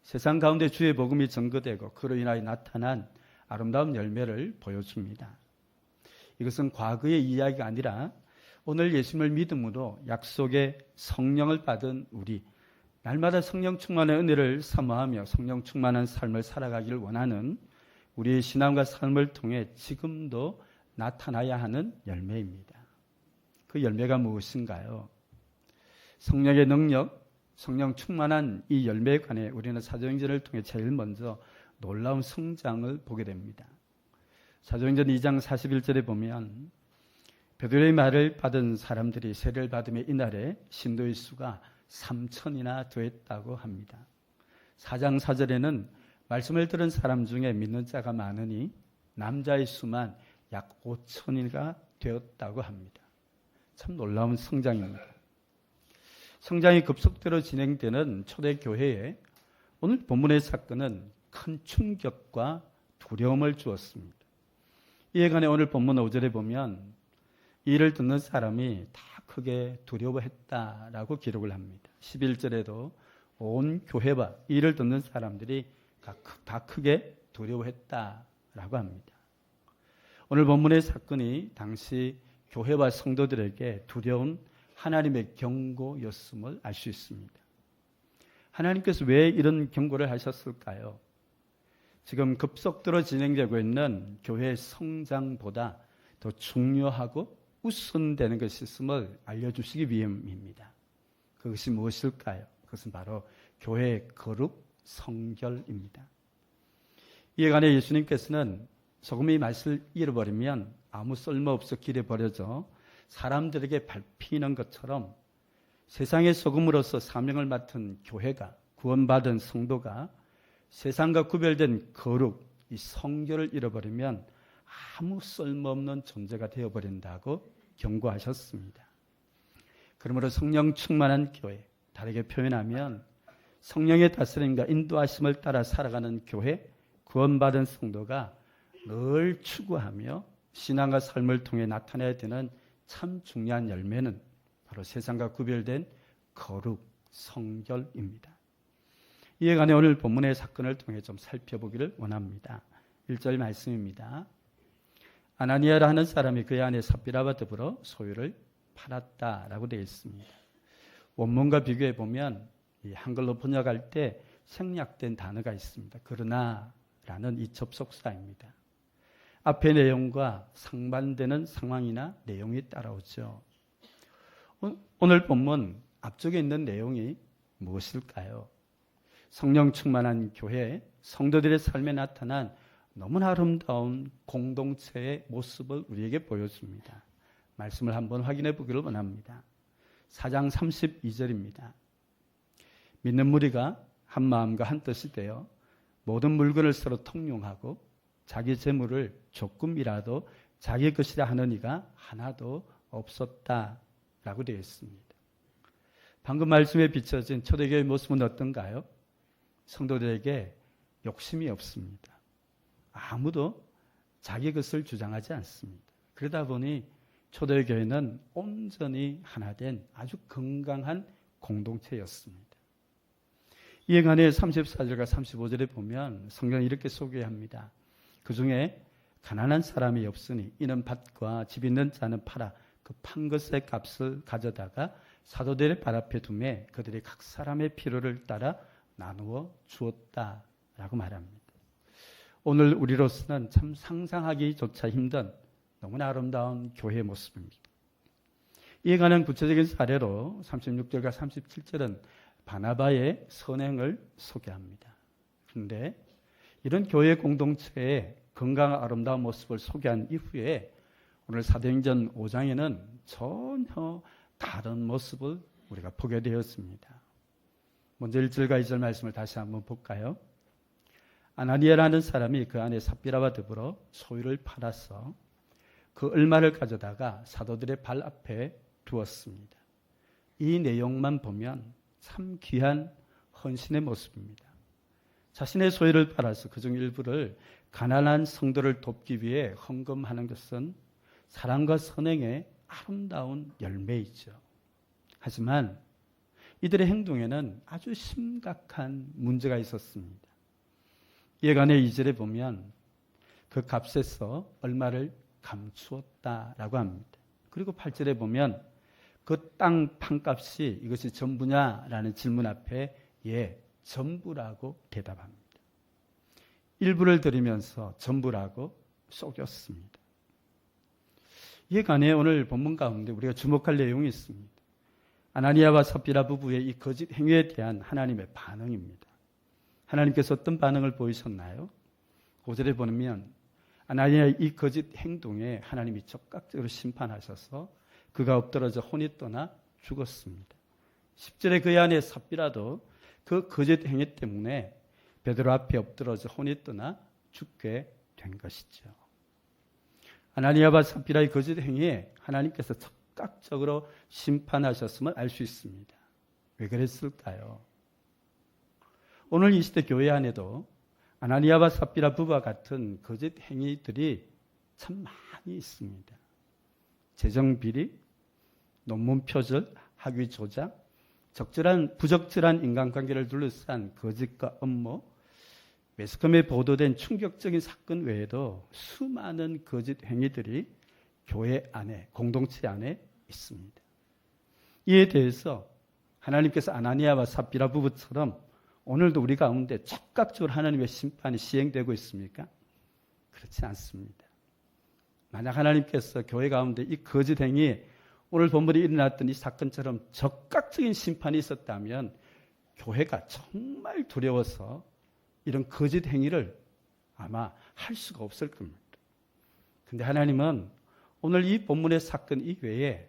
세상 가운데 주의 복음이 전거되고 그로 인하여 나타난 아름다운 열매를 보여줍니다. 이것은 과거의 이야기가 아니라 오늘 예수님을 믿음으로 약속의 성령을 받은 우리, 날마다 성령 충만의 은혜를 사모하며 성령 충만한 삶을 살아가기를 원하는 우리의 신앙과 삶을 통해 지금도 나타나야 하는 열매입니다. 그 열매가 무엇인가요? 성령의 능력, 성령 충만한 이 열매에 관해 우리는 사도행전을 통해 제일 먼저 놀라운 성장을 보게 됩니다. 사도행전 2장 41절에 보면 베드로의 말을 받은 사람들이 세례를 받으며 이날에 신도의 수가 3,000이나 되었다고 합니다. 4장 4절에는 말씀을 들은 사람 중에 믿는 자가 많으니 남자의 수만 약 5,000이가 되었다고 합니다. 참 놀라운 성장입니다. 성장이 급속도로 진행되는 초대교회에 오늘 본문의 사건은 큰 충격과 두려움을 주었습니다. 이에 관해 오늘 본문 5절에 보면 이를 듣는 사람이 다 크게 두려워했다라고 기록을 합니다. 11절에도 온 교회와 이를 듣는 사람들이 다 크게 두려워했다라고 합니다. 오늘 본문의 사건이 당시 교회와 성도들에게 두려운 하나님의 경고였음을 알 수 있습니다. 하나님께서 왜 이런 경고를 하셨을까요? 지금 급속도로 진행되고 있는 교회의 성장보다 더 중요하고 우선되는 것이 있음을 알려주시기 위함입니다. 그것이 무엇일까요? 그것은 바로 교회의 거룩 성결입니다. 이에 관해 예수님께서는 소금이 맛을 잃어버리면 아무 쓸모없어 길에 버려져 사람들에게 밟히는 것처럼 세상의 소금으로서 사명을 맡은 교회가, 구원받은 성도가 세상과 구별된 거룩, 이 성결을 잃어버리면 아무 쓸모없는 존재가 되어버린다고 경고하셨습니다. 그러므로 성령 충만한 교회, 다르게 표현하면 성령의 다스림과 인도하심을 따라 살아가는 교회, 구원받은 성도가 늘 추구하며 신앙과 삶을 통해 나타내야 되는 참 중요한 열매는 바로 세상과 구별된 거룩, 성결입니다. 이에 관해 오늘 본문의 사건을 통해 좀 살펴보기를 원합니다. 1절 말씀입니다. 아나니아라 하는 사람이 그의 아내 삽비라와 더불어 소유를 팔았다라고 되어 있습니다. 원문과 비교해 보면 이 한글로 번역할 때 생략된 단어가 있습니다. 그러나라는 이 접속사입니다. 앞의 내용과 상반되는 상황이나 내용이 따라오죠. 오늘 본문 앞쪽에 있는 내용이 무엇일까요? 성령 충만한 교회, 성도들의 삶에 나타난 너무나 아름다운 공동체의 모습을 우리에게 보여줍니다. 말씀을 한번 확인해 보기를 원합니다. 4장 32절입니다. 믿는 무리가 한 마음과 한 뜻이 되어 모든 물건을 서로 통용하고 자기 재물을 조금이라도 자기 것이라 하는 이가 하나도 없었다라고 되어 있습니다. 방금 말씀에 비춰진 초대교회의 모습은 어떤가요? 성도들에게 욕심이 없습니다. 아무도 자기 것을 주장하지 않습니다. 그러다 보니 초대교회는 온전히 하나 된 아주 건강한 공동체였습니다. 이에 관해 34절과 35절에 보면 성경은 이렇게 소개합니다. 그 중에 가난한 사람이 없으니 이는 밭과 집 있는 자는 팔아 그 판 것의 값을 가져다가 사도들의 발 앞에 두매 그들이 각 사람의 필요를 따라 나누어 주었다라고 말합니다. 오늘 우리로서는 참 상상하기조차 힘든 너무나 아름다운 교회의 모습입니다. 이에 관한 구체적인 사례로 36절과 37절은 바나바의 선행을 소개합니다. 그런데 이런 교회 공동체의 건강한 아름다운 모습을 소개한 이후에 오늘 사도행전 5장에는 전혀 다른 모습을 우리가 보게 되었습니다. 먼저 1절과 2절 말씀을 다시 한번 볼까요? 아나니아라는 사람이 그 안에 삽비라와 더불어 소유를 팔아서 그 얼마를 가져다가 사도들의 발 앞에 두었습니다. 이 내용만 보면 참 귀한 헌신의 모습입니다. 자신의 소유를 팔아서 그중 일부를 가난한 성도를 돕기 위해 헌금하는 것은 사랑과 선행의 아름다운 열매이죠. 하지만 이들의 행동에는 아주 심각한 문제가 있었습니다. 예간의 2절에 보면 그 값에서 얼마를 감추었다라고 합니다. 그리고 8절에 보면 그 땅 판값이 이것이 전부냐라는 질문 앞에 예, 전부라고 대답합니다. 일부를 드리면서 전부라고 속였습니다. 이에 관해 오늘 본문 가운데 우리가 주목할 내용이 있습니다. 아나니아와 삽비라 부부의 이 거짓 행위에 대한 하나님의 반응입니다. 하나님께서 어떤 반응을 보이셨나요? 5절에 보면 아나니아의 이 거짓 행동에 하나님이 적극적으로 심판하셔서 그가 엎드러져 혼이 떠나 죽었습니다. 10절에 그의 아내 삽비라도 그 거짓 행위 때문에 베드로 앞에 엎드러져 혼이 떠나 죽게 된 것이죠. 아나니아와 삽비라의 거짓 행위에 하나님께서 적극적으로 심판하셨음을 알 수 있습니다. 왜 그랬을까요? 오늘 이 시대 교회 안에도 아나니아와 삽비라 부부와 같은 거짓 행위들이 참 많이 있습니다. 재정 비리, 논문 표절, 학위 조작, 부적절한 인간관계를 둘러싼 거짓과 업무, 매스컴에 보도된 충격적인 사건 외에도 수많은 거짓 행위들이 교회 안에, 공동체 안에 있습니다. 이에 대해서 하나님께서 아나니아와 삽비라 부부처럼 오늘도 우리 가운데 적극적으로 하나님의 심판이 시행되고 있습니까? 그렇지 않습니다. 만약 하나님께서 교회 가운데 이 거짓 행위, 오늘 본문에 일어났던 이 사건처럼 적극적인 심판이 있었다면 교회가 정말 두려워서 이런 거짓 행위를 아마 할 수가 없을 겁니다. 그런데 하나님은 오늘 이 본문의 사건 이외에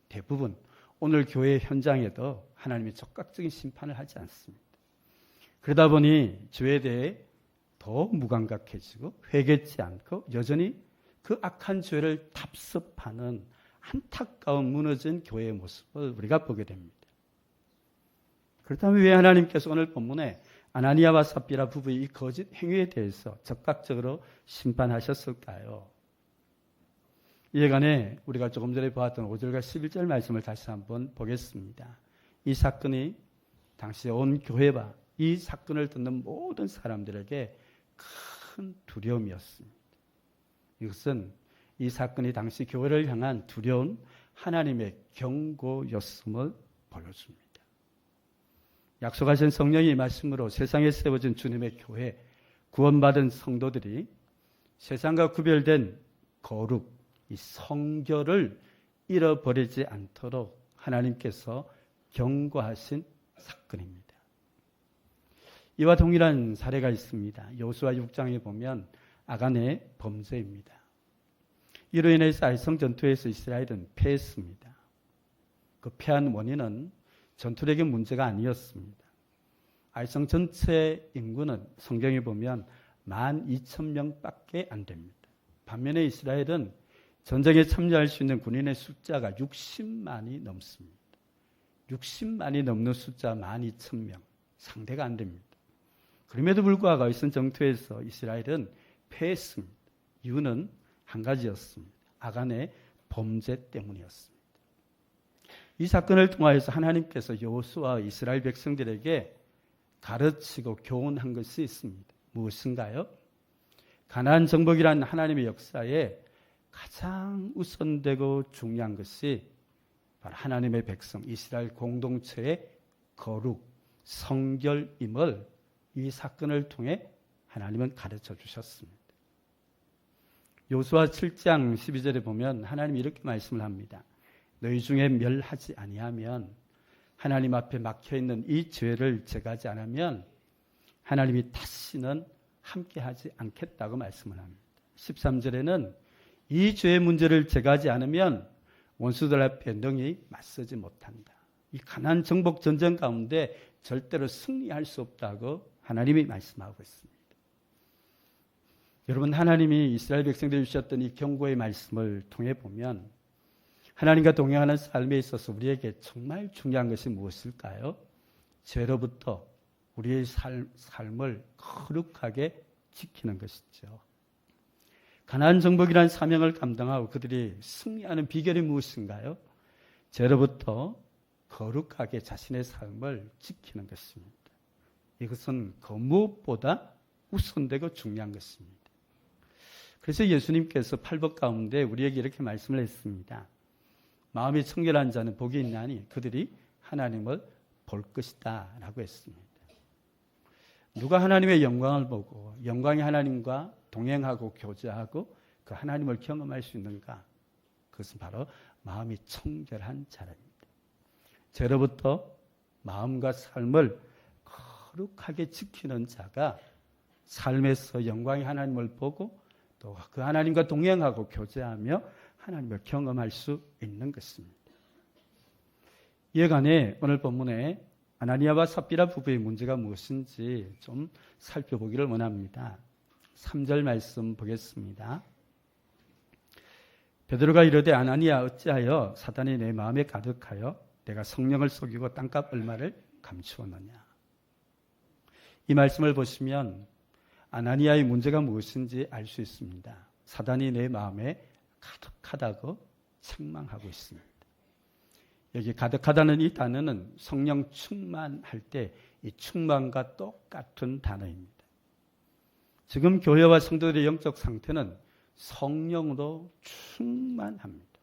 대부분 오늘 교회 현장에도 하나님이 적극적인 심판을 하지 않습니다. 그러다 보니 죄에 대해 더 무감각해지고 회개치 않고 여전히 그 악한 죄를 답습하는 안타까운 무너진 교회의 모습을 우리가 보게 됩니다. 그렇다면 왜 하나님께서 오늘 본문에 아나니아와 삽비라 부부의 이 거짓 행위에 대해서 적극적으로 심판하셨을까요? 이에 관해 우리가 조금 전에 보았던 5절과 11절 말씀을 다시 한번 보겠습니다. 이 사건이 당시 온 교회와 이 사건을 듣는 모든 사람들에게 큰 두려움이었습니다. 이것은 이 사건이 당시 교회를 향한 두려운 하나님의 경고였음을 보여줍니다. 약속하신 성령의 말씀으로 세상에 세워진 주님의 교회, 구원받은 성도들이 세상과 구별된 거룩, 이 성결을 잃어버리지 않도록 하나님께서 경고하신 사건입니다. 이와 동일한 사례가 있습니다. 여호수아 6장에 보면 아간의 범죄입니다. 이로 인해서 아이성 전투에서 이스라엘은 패했습니다. 그 패한 원인은 전투력의 문제가 아니었습니다. 아이성 전체 인구는 성경에 보면 12,000명밖에 안 됩니다. 반면에 이스라엘은 전쟁에 참여할 수 있는 군인의 숫자가 60만이 넘습니다. 60만이 넘는 숫자 12,000명. 상대가 안 됩니다. 그럼에도 불구하고 아이성 전투에서 이스라엘은 패했습니다. 이유는 한 가지였습니다. 아간의 범죄 때문이었습니다. 이 사건을 통하여서 하나님께서 여호수아와 이스라엘 백성들에게 가르치고 교훈한 것이 있습니다. 무엇인가요? 가나안 정복이라는 하나님의 역사에 가장 우선되고 중요한 것이 바로 하나님의 백성 이스라엘 공동체의 거룩, 성결임을 이 사건을 통해 하나님은 가르쳐 주셨습니다. 여호수아 7장 12절에 보면 하나님이 이렇게 말씀을 합니다. 너희 중에 멸하지 아니하면 하나님 앞에 막혀있는 이 죄를 제거하지 않으면 하나님이 다시는 함께하지 않겠다고 말씀을 합니다. 13절에는 이 죄의 문제를 제거하지 않으면 원수들 앞에 능히 맞서지 못한다. 이 가나안 정복 전쟁 가운데 절대로 승리할 수 없다고 하나님이 말씀하고 있습니다. 여러분, 하나님이 이스라엘 백성들이 주셨던 이 경고의 말씀을 통해 보면 하나님과 동행하는 삶에 있어서 우리에게 정말 중요한 것이 무엇일까요? 죄로부터 우리의 삶을 거룩하게 지키는 것이죠. 가나안 정복이라는 사명을 감당하고 그들이 승리하는 비결이 무엇인가요? 죄로부터 거룩하게 자신의 삶을 지키는 것입니다. 이것은 그 무엇보다 우선되고 중요한 것입니다. 그래서 예수님께서 팔복 가운데 우리에게 이렇게 말씀을 했습니다. 마음이 청결한 자는 복이 있나니 그들이 하나님을 볼 것이다 라고 했습니다. 누가 하나님의 영광을 보고 영광의 하나님과 동행하고 교제하고 그 하나님을 경험할 수 있는가? 그것은 바로 마음이 청결한 자랍니다. 죄로부터 마음과 삶을 거룩하게 지키는 자가 삶에서 영광의 하나님을 보고 또 그 하나님과 동행하고 교제하며 하나님을 경험할 수 있는 것입니다. 이에 관해 오늘 본문에 아나니아와 삽비라 부부의 문제가 무엇인지 좀 살펴보기를 원합니다. 3절 말씀 보겠습니다. 베드로가 이르되 아나니아 어찌하여 사단이 내 마음에 가득하여 내가 성령을 속이고 땅값 얼마를 감추었느냐. 이 말씀을 보시면 아나니아의 문제가 무엇인지 알 수 있습니다. 사단이 내 마음에 가득하다고 책망하고 있습니다. 여기 가득하다는 이 단어는 성령 충만할 때 이 충만과 똑같은 단어입니다. 지금 교회와 성도들의 영적 상태는 성령으로 충만합니다.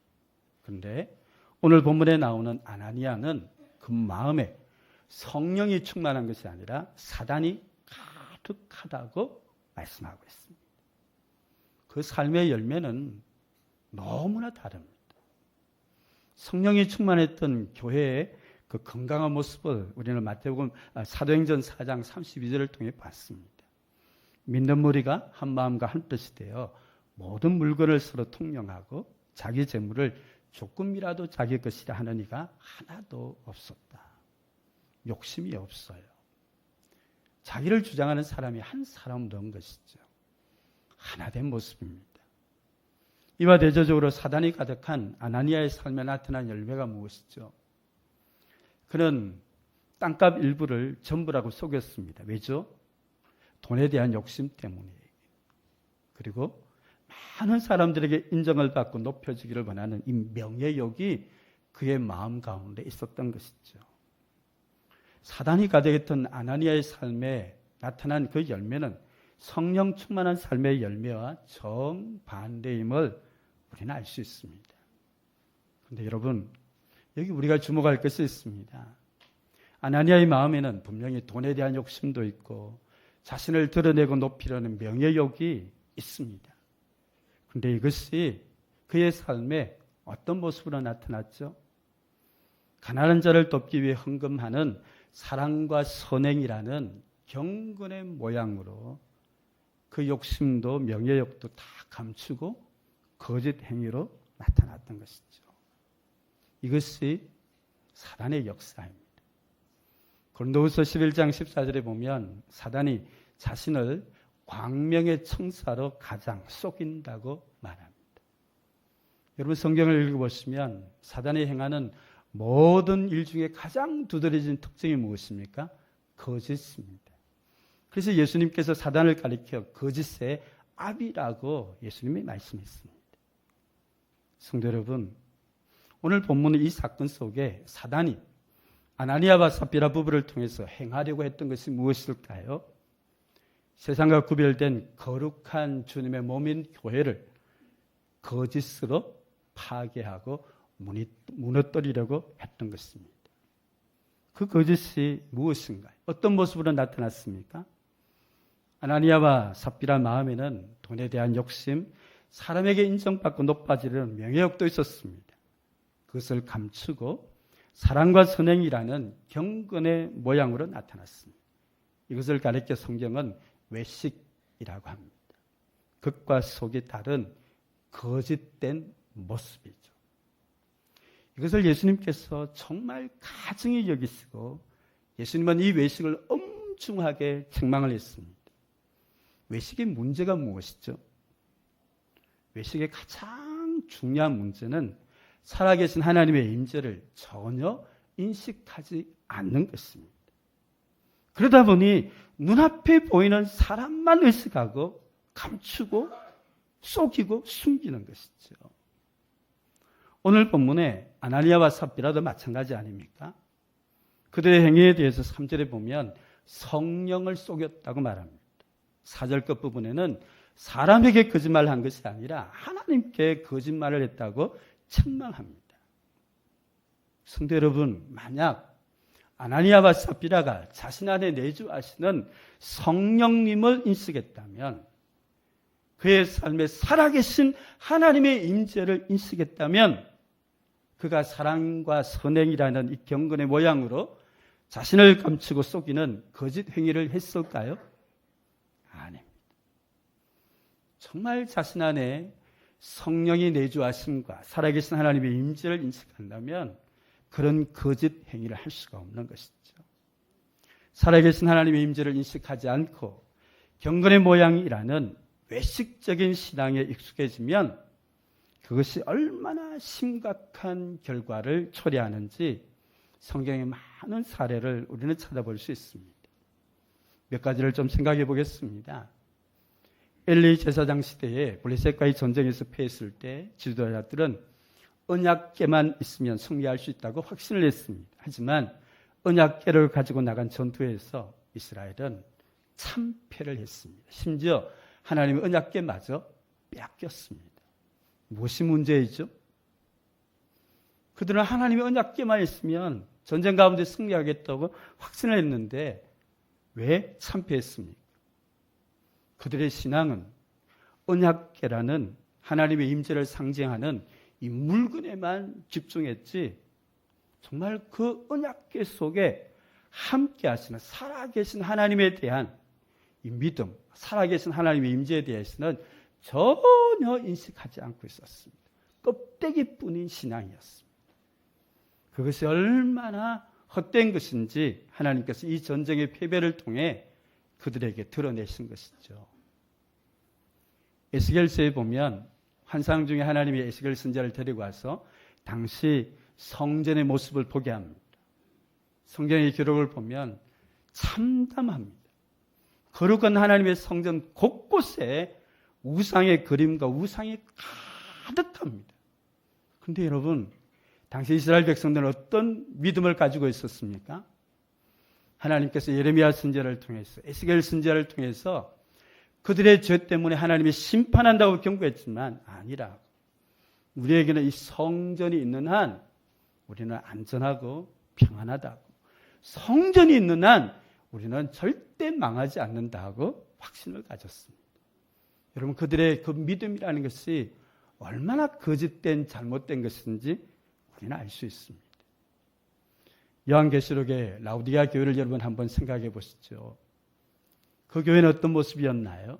그런데 오늘 본문에 나오는 아나니아는 그 마음에 성령이 충만한 것이 아니라 사단이 가득하다고 말씀하고 있습니다. 그 삶의 열매는 너무나 다릅니다. 성령이 충만했던 교회의 그 건강한 모습을 우리는 마태복음 사도행전 4장 32절을 통해 봤습니다. 믿는 무리가 한 마음과 한 뜻이 되어 모든 물건을 서로 통용하고 자기 재물을 조금이라도 자기 것이라 하는 이가 하나도 없었다. 욕심이 없어요. 자기를 주장하는 사람이 한 사람도 없는 것이죠. 하나 된 모습입니다. 이와 대조적으로 사단이 가득한 아나니아의 삶에 나타난 열매가 무엇이죠? 그는 땅값 일부를 전부라고 속였습니다. 왜죠? 돈에 대한 욕심 때문이에요. 그리고 많은 사람들에게 인정을 받고 높여지기를 원하는 이 명예욕이 그의 마음 가운데 있었던 것이죠. 사단이 가득했던 아나니아의 삶에 나타난 그 열매는 성령 충만한 삶의 열매와 정반대임을 우리는 알 수 있습니다. 그런데 여러분, 여기 우리가 주목할 것이 있습니다. 아나니아의 마음에는 분명히 돈에 대한 욕심도 있고 자신을 드러내고 높이려는 명예욕이 있습니다. 그런데 이것이 그의 삶에 어떤 모습으로 나타났죠? 가난한 자를 돕기 위해 헌금하는 사랑과 선행이라는 경건의 모양으로 그 욕심도 명예욕도 다 감추고 거짓 행위로 나타났던 것이죠. 이것이 사단의 역사입니다. 고린도후서 11장 14절에 보면 사단이 자신을 광명의 청사로 가장 속인다고 말합니다. 여러분 성경을 읽어보시면 사단이 행하는 모든 일 중에 가장 두드러진 특징이 무엇입니까? 거짓입니다. 그래서 예수님께서 사단을 가리켜 거짓의 아비라고 예수님이 말씀했습니다. 성도 여러분, 오늘 본문의 이 사건 속에 사단이 아나니아와 삽비라 부부를 통해서 행하려고 했던 것이 무엇일까요? 세상과 구별된 거룩한 주님의 몸인 교회를 거짓으로 파괴하고 무너뜨리려고 했던 것입니다. 그 거짓이 무엇인가요? 어떤 모습으로 나타났습니까? 아나니아와 삽비라 마음에는 돈에 대한 욕심, 사람에게 인정받고 높아지려는 명예욕도 있었습니다. 그것을 감추고 사랑과 선행이라는 경건의 모양으로 나타났습니다. 이것을 가리켜 성경은 외식이라고 합니다. 극과 속이 다른 거짓된 모습이죠. 이것을 예수님께서 정말 가증히 여기시고 예수님은 이 외식을 엄중하게 책망을 했습니다. 외식의 문제가 무엇이죠? 외식의 가장 중요한 문제는 살아계신 하나님의 임재를 전혀 인식하지 않는 것입니다. 그러다 보니 눈앞에 보이는 사람만 의식하고 감추고 속이고 숨기는 것이죠. 오늘 본문에 아나니아와 삽비라도 마찬가지 아닙니까? 그들의 행위에 대해서 3절에 보면 성령을 속였다고 말합니다. 4절 끝부분에는 사람에게 거짓말을 한 것이 아니라 하나님께 거짓말을 했다고 책망합니다. 성도 여러분, 만약 아나니아와 삽비라가 자신 안에 내주하시는 성령님을 인식했다면, 그의 삶에 살아계신 하나님의 임재를 인식했다면, 그가 사랑과 선행이라는 이 경건의 모양으로 자신을 감추고 속이는 거짓 행위를 했을까요? 아닙니다. 정말 자신 안에 성령이 내주하심과 살아계신 하나님의 임재를 인식한다면 그런 거짓 행위를 할 수가 없는 것이죠. 살아계신 하나님의 임재를 인식하지 않고 경건의 모양이라는 외식적인 신앙에 익숙해지면 그것이 얼마나 심각한 결과를 초래하는지 성경의 많은 사례를 우리는 찾아볼 수 있습니다. 몇 가지를 좀 생각해 보겠습니다. 엘리 제사장 시대에 블레셋과의 전쟁에서 패했을 때 지도자들은 언약궤만 있으면 승리할 수 있다고 확신을 했습니다. 하지만 언약궤를 가지고 나간 전투에서 이스라엘은 참패를 했습니다. 심지어 하나님의 언약궤마저 뺏겼습니다. 무엇이 문제이죠? 그들은 하나님의 언약궤만 있으면 전쟁 가운데 승리하겠다고 확신을 했는데 왜 참패했습니까? 그들의 신앙은 언약궤라는 하나님의 임재를 상징하는 이 물건에만 집중했지, 정말 그 언약궤 속에 함께 하시는 살아계신 하나님에 대한 이 믿음, 살아계신 하나님의 임재에 대해서는 전혀 인식하지 않고 있었습니다. 껍데기뿐인 신앙이었습니다. 그것이 얼마나 헛된 것인지 하나님께서 이 전쟁의 패배를 통해 그들에게 드러내신 것이죠. 에스겔서에 보면 환상 중에 하나님이 에스겔 선지자를 데리고 와서 당시 성전의 모습을 보게 합니다. 성경의 기록을 보면 참담합니다. 거룩한 하나님의 성전 곳곳에 우상의 그림과 우상이 가득합니다. 그런데 여러분, 당시 이스라엘 백성들은 어떤 믿음을 가지고 있었습니까? 하나님께서 예레미야 선지자를 통해서, 에스겔 선지자를 통해서 그들의 죄 때문에 하나님이 심판한다고 경고했지만 아니라 우리에게는 이 성전이 있는 한 우리는 안전하고 평안하다고, 성전이 있는 한 우리는 절대 망하지 않는다고 확신을 가졌습니다. 여러분, 그들의 그 믿음이라는 것이 얼마나 거짓된 잘못된 것인지 우리는 알 수 있습니다. 요한계시록의 라우디게아 교회를 여러분 한번 생각해 보시죠. 그 교회는 어떤 모습이었나요?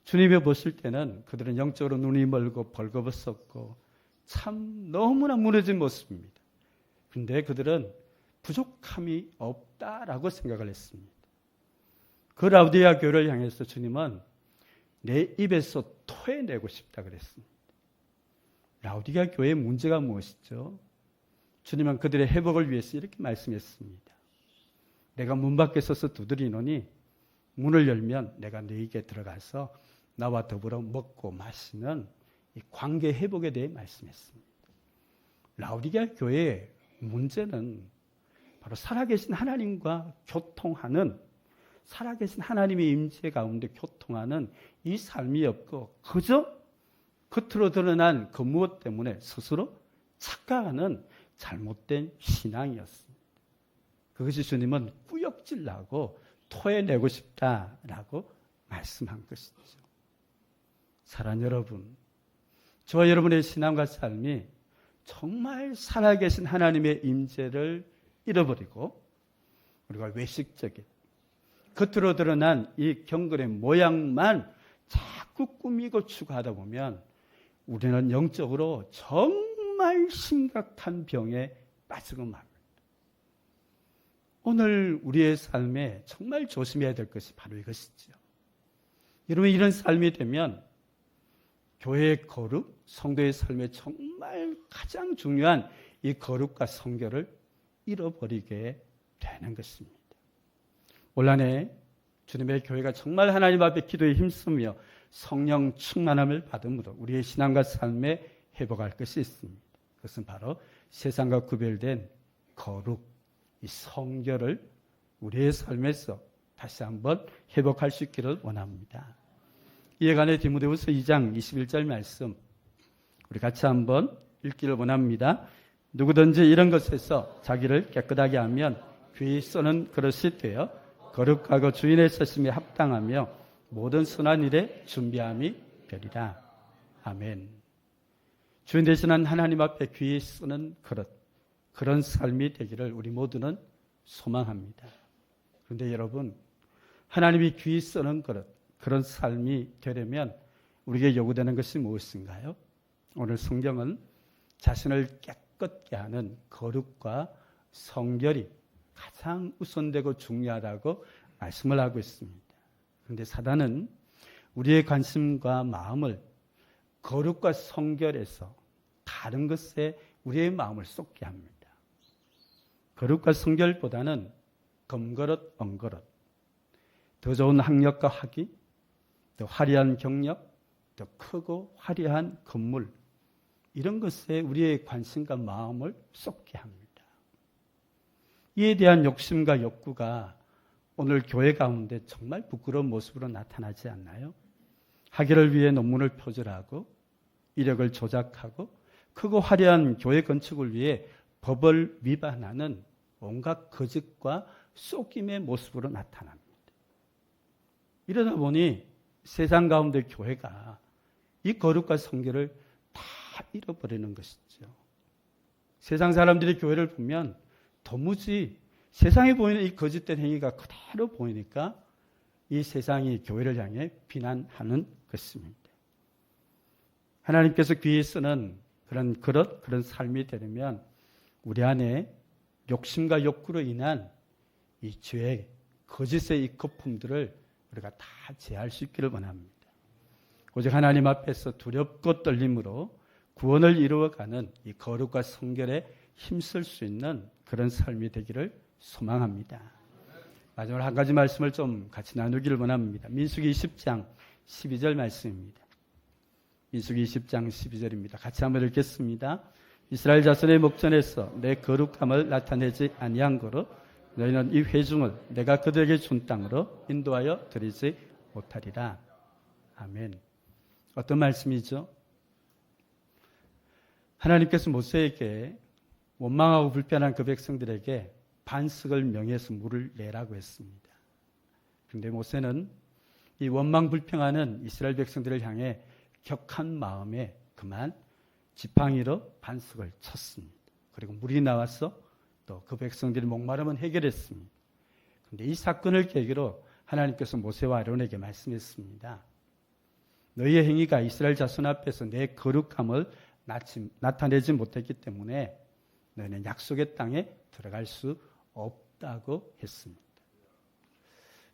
주님이 보실 때는 그들은 영적으로 눈이 멀고 벌거벗었고 참 너무나 무너진 모습입니다. 그런데 그들은 부족함이 없다라고 생각을 했습니다. 그 라우디게아 교회를 향해서 주님은 내 입에서 토해내고 싶다 그랬습니다. 라우디게아 교회의 문제가 무엇이죠? 주님은 그들의 회복을 위해서 이렇게 말씀했습니다. 내가 문 밖에 서서 두드리노니 문을 열면 내가 너에게 들어가서 나와 더불어 먹고 마시는 이 관계 회복에 대해 말씀했습니다. 라우디게아 교회의 문제는 바로 살아계신 하나님과 교통하는, 살아계신 하나님의 임재 가운데 교통하는 이 삶이 없고 그저 겉으로 드러난 그 무엇 때문에 스스로 착각하는 잘못된 신앙이었습니다. 그것이 주님은 꾸역질나고 토해내고 싶다라고 말씀한 것이죠. 사랑하는 여러분, 저와 여러분의 신앙과 삶이 정말 살아계신 하나님의 임재를 잃어버리고 우리가 외식적인 겉으로 드러난 이 경건의 모양만 자꾸 꾸미고 추구하다 보면 우리는 영적으로 정말 심각한 병에 빠지고 맙니다. 오늘 우리의 삶에 정말 조심해야 될 것이 바로 이것이죠. 여러분, 이런 삶이 되면 교회의 거룩, 성도의 삶에 정말 가장 중요한 이 거룩과 성결을 잃어버리게 되는 것입니다. 올 한 해 주님의 교회가 정말 하나님 앞에 기도에 힘쓰며 성령 충만함을 받음으로 우리의 신앙과 삶에 회복할 것이 있습니다. 그것은 바로 세상과 구별된 거룩, 이 성결을 우리의 삶에서 다시 한번 회복할 수 있기를 원합니다. 이에 관해 디모데후서 2장 21절 말씀 우리 같이 한번 읽기를 원합니다. 누구든지 이런 것에서 자기를 깨끗하게 하면 귀히 쓰는 그릇이 되어 거룩하고 주인의 쓰심에 합당하며 모든 선한 일에 준비함이 되리라. 아멘. 주인 되시는 하나님 앞에 귀히 쓰는 그릇, 그런 삶이 되기를 우리 모두는 소망합니다. 그런데 여러분, 하나님이 귀히 쓰는 그릇, 그런 삶이 되려면 우리에게 요구되는 것이 무엇인가요? 오늘 성경은 자신을 깨끗게 하는 거룩과 성결이 가장 우선되고 중요하다고 말씀을 하고 있습니다. 그런데 사단은 우리의 관심과 마음을 거룩과 성결에서 다른 것에 우리의 마음을 쏟게 합니다. 거룩과 성결보다는 검거릇, 엉거릇, 더 좋은 학력과 학위, 더 화려한 경력, 더 크고 화려한 건물, 이런 것에 우리의 관심과 마음을 쏟게 합니다. 이에 대한 욕심과 욕구가 오늘 교회 가운데 정말 부끄러운 모습으로 나타나지 않나요? 학위를 위해 논문을 표절하고 이력을 조작하고 크고 화려한 교회 건축을 위해 법을 위반하는 온갖 거짓과 속임의 모습으로 나타납니다. 이러다 보니 세상 가운데 교회가 이 거룩과 성결을 다 잃어버리는 것이죠. 세상 사람들이 교회를 보면 도무지 세상에 보이는 이 거짓된 행위가 그대로 보이니까 이 세상이 교회를 향해 비난하는 것입니다. 하나님께서 귀히 쓰는 그런 그릇, 그런 삶이 되려면 우리 안에 욕심과 욕구로 인한 이 죄의 거짓의 이 거품들을 우리가 다 제할 수 있기를 원합니다. 오직 하나님 앞에서 두렵고 떨림으로 구원을 이루어가는 이 거룩과 성결에 힘쓸 수 있는 그런 삶이 되기를 소망합니다. 마지막으로 한 가지 말씀을 좀 같이 나누기를 원합니다. 민수기 20장 12절 말씀입니다. 민수기 20장 12절입니다. 같이 한번 읽겠습니다. 이스라엘 자손의 목전에서 내 거룩함을 나타내지 아니한 거로 너희는 이 회중을 내가 그들에게 준 땅으로 인도하여 드리지 못하리라. 아멘. 어떤 말씀이죠? 하나님께서 모세에게 원망하고 불편한 그 백성들에게 반석을 명해서 물을 내라고 했습니다. 그런데 모세는 이 원망 불평하는 이스라엘 백성들을 향해 격한 마음에 그만 지팡이로 반석을 쳤습니다. 그리고 물이 나와서 또 그 백성들이 목마름은 해결했습니다. 그런데 이 사건을 계기로 하나님께서 모세와 아론에게 말씀했습니다. 너희의 행위가 이스라엘 자손 앞에서 내 거룩함을 나타내지 못했기 때문에 너희는 약속의 땅에 들어갈 수 없다고 했습니다.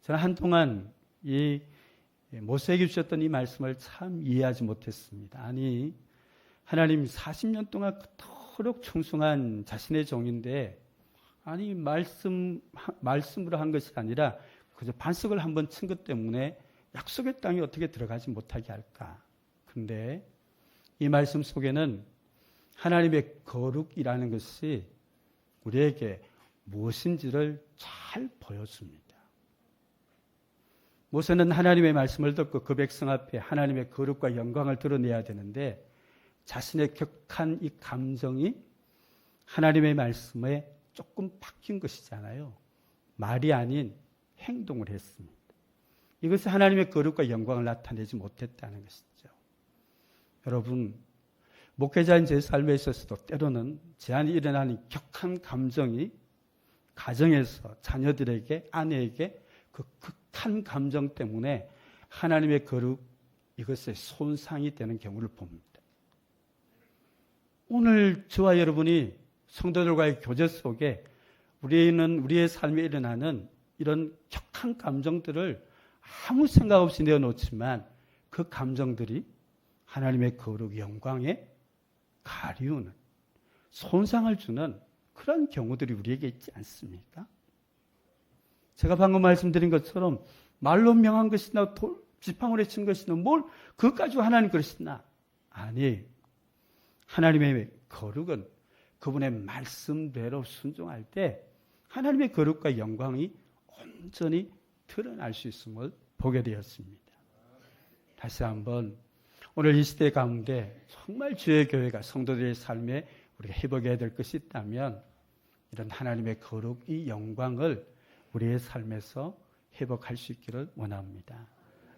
저는 한동안 이 모세에게 주셨던 이 말씀을 참 이해하지 못했습니다. 아니, 하나님 40년 동안 그토록 충성한 자신의 종인데, 아니, 말씀으로 한 것이 아니라 그저 반석을 한번 친 것 때문에 약속의 땅에 어떻게 들어가지 못하게 할까? 그런데 이 말씀 속에는 하나님의 거룩이라는 것이 우리에게 무엇인지를 잘 보여줍니다. 모세는 하나님의 말씀을 듣고 그 백성 앞에 하나님의 거룩과 영광을 드러내야 되는데 자신의 격한 이 감정이 하나님의 말씀에 조금 바뀐 것이잖아요. 말이 아닌 행동을 했습니다. 이것이 하나님의 거룩과 영광을 나타내지 못했다는 것이죠. 여러분, 목회자인 제 삶에 있어서도 때로는 제 안에 일어나는 격한 감정이 가정에서 자녀들에게, 아내에게 그 극한 감정 때문에 하나님의 거룩, 이것에 손상이 되는 경우를 봅니다. 오늘 저와 여러분이 성도들과의 교제 속에 우리의 삶에 일어나는 이런 격한 감정들을 아무 생각 없이 내어놓지만 그 감정들이 하나님의 거룩 영광에 가리우는, 손상을 주는 그런 경우들이 우리에게 있지 않습니까? 제가 방금 말씀드린 것처럼 말로 명한 것이나 지팡이로 친 것이나 뭘 그것 가지고 하나님 그러시나? 아니, 하나님의 거룩은 그분의 말씀대로 순종할 때 하나님의 거룩과 영광이 온전히 드러날 수 있음을 보게 되었습니다. 다시 한번 오늘 이 시대 가운데 정말 주의 교회가 성도들의 삶에 우리가 회복해야 될 것이 있다면 이런 하나님의 거룩, 이 영광을 우리의 삶에서 회복할 수 있기를 원합니다.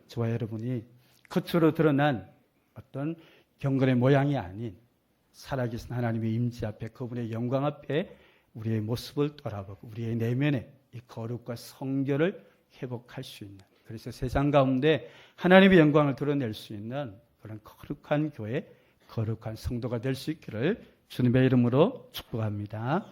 저와 여러분이 겉으로 드러난 어떤 경건의 모양이 아닌 살아계신 하나님의 임재 앞에 그분의 영광 앞에 우리의 모습을 돌아보고 우리의 내면의 이 거룩과 성결을 회복할 수 있는, 그래서 세상 가운데 하나님의 영광을 드러낼 수 있는 그런 거룩한 교회, 거룩한 성도가 될 수 있기를 주님의 이름으로 축복합니다.